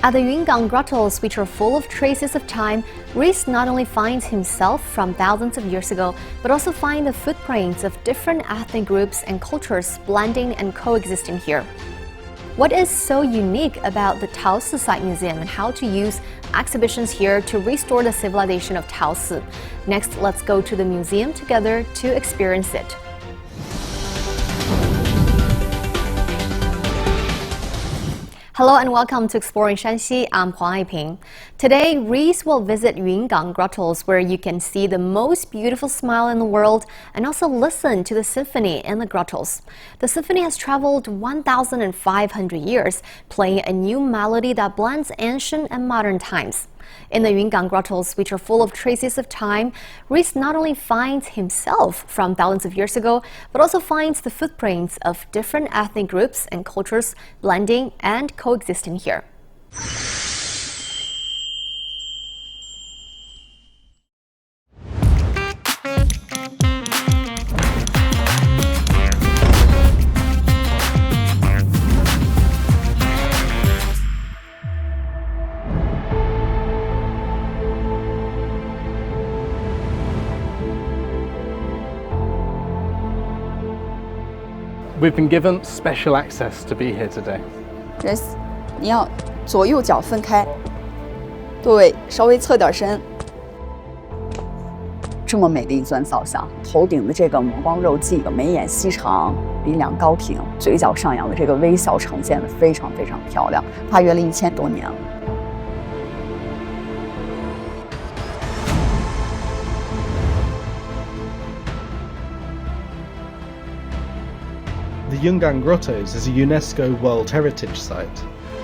At the Yingxian grottos, which are full of traces of time, Rees not only finds himself from thousands of years ago, but also finds the footprints of different ethnic groups and cultures blending and coexisting here. What is so unique about the Taosi Site Museum and how to use exhibitions here to restore the civilization of Taosi? Next, let's go to the museum together to experience it. Hello and welcome to Exploring Shanxi. I'm Huang Aiping. Today, Rees will visit Yingxian grottos, where you can see the most beautiful smile in the world and also listen to the symphony in the grottos. The symphony has traveled 1,500 years, playing a new melody that blends ancient and modern times. In the Yingxian grottos, which are full of traces of time, Rees not only finds himself from thousands of years ago, but also finds the footprints of different ethnic groups and cultures blending and coexisting here. We've been given special access to be here today. Rees, 你要左右脚分开，对，稍微侧点身。这么美的一尊造像，头顶的这个磨光肉髻，眉眼细长，鼻梁高挺，嘴角上扬的这个微笑呈现的非常非常漂亮，跨越了1000多年了。The Yingxian Grottos is a UNESCO World Heritage Site.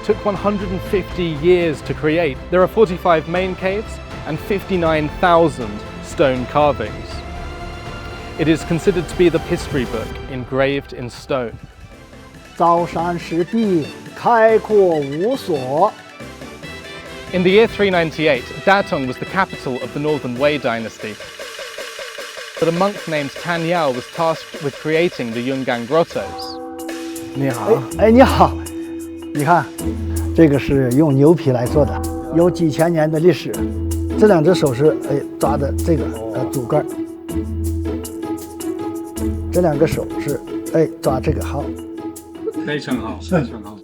Took 150 years to create. There are 45 main caves and 59,000 stone carvings. It is considered to be the history book engraved in stone. 高山石壁，开阔无所。 In the year 398, Datong was the capital of the Northern Wei dynasty. But a monk named Tan Yao was tasked with creating the Yingxian grottos. 你好，你好，你看，这个是用牛皮来做的，有几千年的历史。这两只手是抓的这个竹竿，这两个手是抓这个好，非常好，非常好。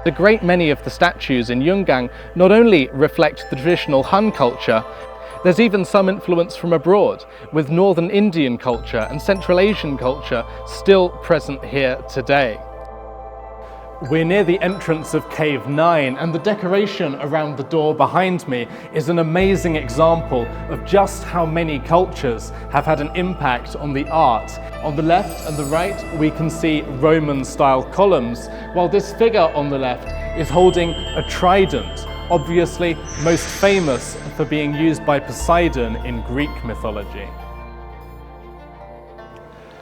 A great many of the statues in Yingxian not only reflect the traditional Han culture, there's even some influence from abroad, with Northern Indian culture and Central Asian culture still present here today. We're near the entrance of Cave 9, and the decoration around the door behind me is an amazing example of just how many cultures have had an impact on the art. On the left and the right, we can see Roman-style columns, while this figure on the left is holding a trident, obviously most famous for being used by Poseidon in Greek mythology.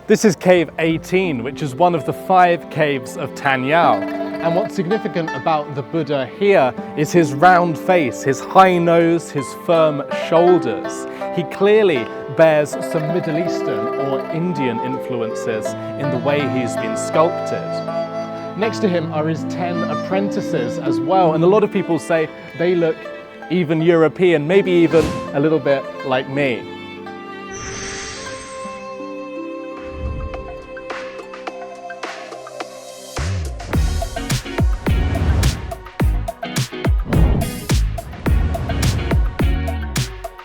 This is Cave 18, which is one of the 5 caves of Tan Yao. And what's significant about the Buddha here is his round face, his high nose, his firm shoulders. He clearly bears some Middle Eastern or Indian influences in the way he's been sculpted. Next to him are his 10 apprentices as well, and a lot of people say they look even European, maybe even a little bit like me.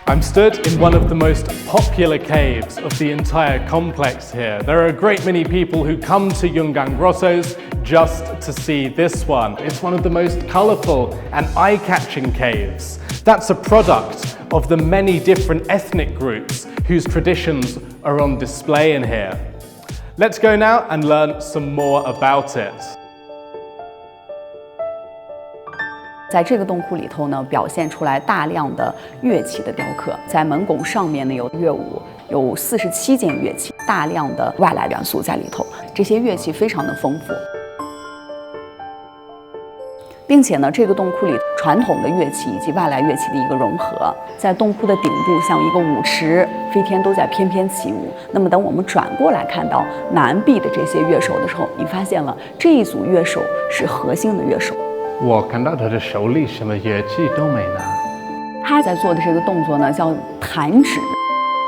I'm stood in one of the most popular caves of the entire complex here. There are a great many people who come to Yingxian grottos just to see this one. It's one of the most colourful and eye-catching caves. That's a product of the many different ethnic groups whose traditions are on display in here. Let's go now and learn some more about it. 在这个洞窟里头呢，表现出来大量的乐器的雕刻。在门拱上面呢，有乐舞，有47件乐器，大量的外来元素在里头。这些乐器非常的丰富。并且呢，这个洞窟里传统的乐器以及外来乐器的一个融合，在洞窟的顶部像一个舞池，飞天都在翩翩起舞。那么，等我们转过来看到南壁的这些乐手的时候，你发现了这一组乐手是核心的乐手。我看到他的手里什么乐器都没拿。他在做的这个动作呢，叫弹指。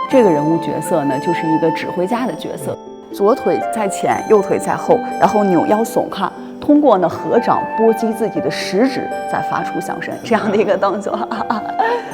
这个人物角色呢，就是一个指挥家的角色，左腿在前，右腿在后，然后扭腰耸髂，通过呢合掌拨击自己的食指，再发出响声，这样的一个动作。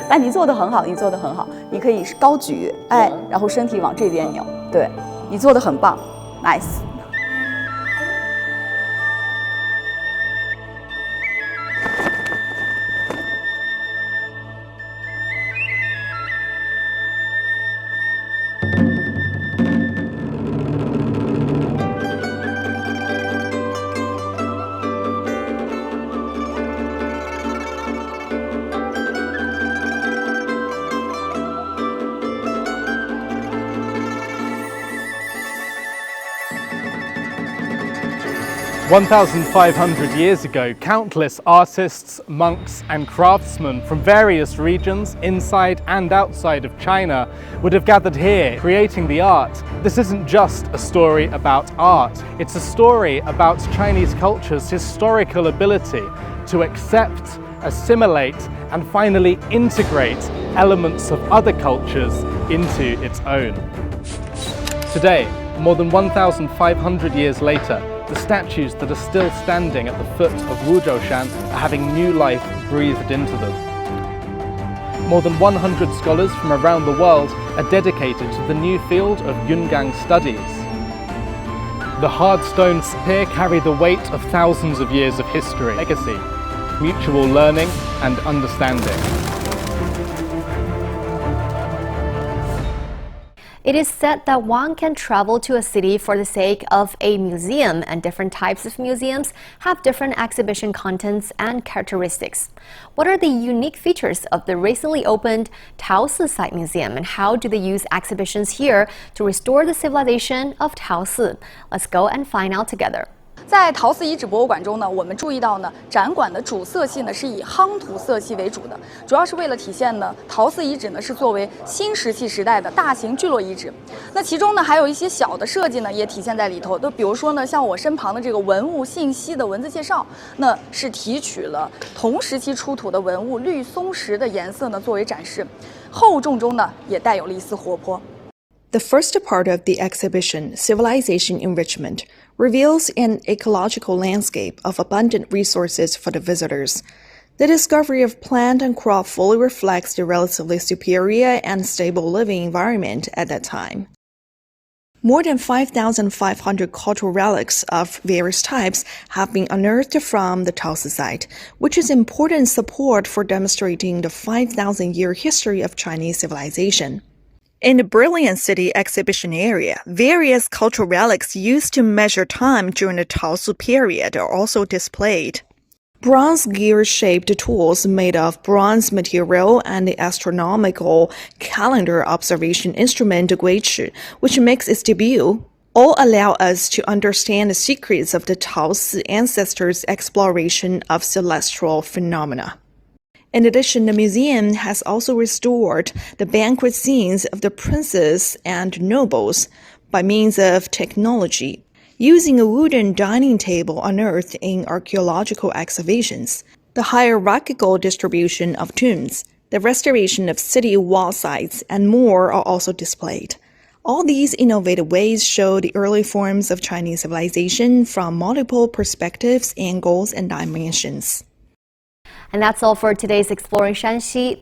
但你做得很好，你做得很好，你可以高举，哎，然后身体往这边扭，对，你做得很棒 ，nice。1,500 years ago, countless artists, monks, and craftsmen from various regions, inside and outside of China, would have gathered here, creating the art. This isn't just a story about art, it's a story about Chinese culture's historical ability to accept, assimilate, and finally integrate elements of other cultures into its own. Today, more than 1,500 years later, the statues that are still standing at the foot of Wuzhoushan are having new life breathed into them. More than 100 scholars from around the world are dedicated to the new field of Yungang studies. The hard stones here carry the weight of thousands of years of history, legacy, mutual learning and understanding. It is said that one can travel to a city for the sake of a museum, and different types of museums have different exhibition contents and characteristics. What are the unique features of the recently opened Taosi Site Museum, and how do they use exhibitions here to restore the civilization of Taosi? Let's go and find out together. 在陶寺遗址博物馆中呢，我们注意到呢，展馆的主色系呢是以夯土色系为主的，主要是为了体现呢，陶寺遗址呢是作为新石器时代的大型聚落遗址。那其中呢还有一些小的设计呢也体现在里头，就比如说呢，像我身旁的这个文物信息的文字介绍，那是提取了同时期出土的文物绿松石的颜色呢作为展示，厚重中呢也带有了一丝活泼。 The first part of the exhibition, Civilization Enrichment, reveals an ecological landscape of abundant resources for the visitors. The discovery of plant and crop fully reflects the relatively superior and stable living environment at that time. More than 5,500 cultural relics of various types have been unearthed from the Taosi site, which is important support for demonstrating the 5,000-year history of Chinese civilization. In the Brilliant City exhibition area, various cultural relics used to measure time during the Taosi period are also displayed. Bronze gear-shaped tools made of bronze material and the astronomical calendar observation instrument Guichi, which makes its debut, all allow us to understand the secrets of the Taosi ancestors' exploration of celestial phenomena. In addition, the museum has also restored the banquet scenes of the princes and nobles by means of technology, using a wooden dining table unearthed in archaeological excavations, the hierarchical distribution of tombs, the restoration of city wall sites, and more are also displayed. All these innovative ways show the early forms of Chinese civilization from multiple perspectives, angles, and dimensions. And that's all for today's Exploring Shanxi.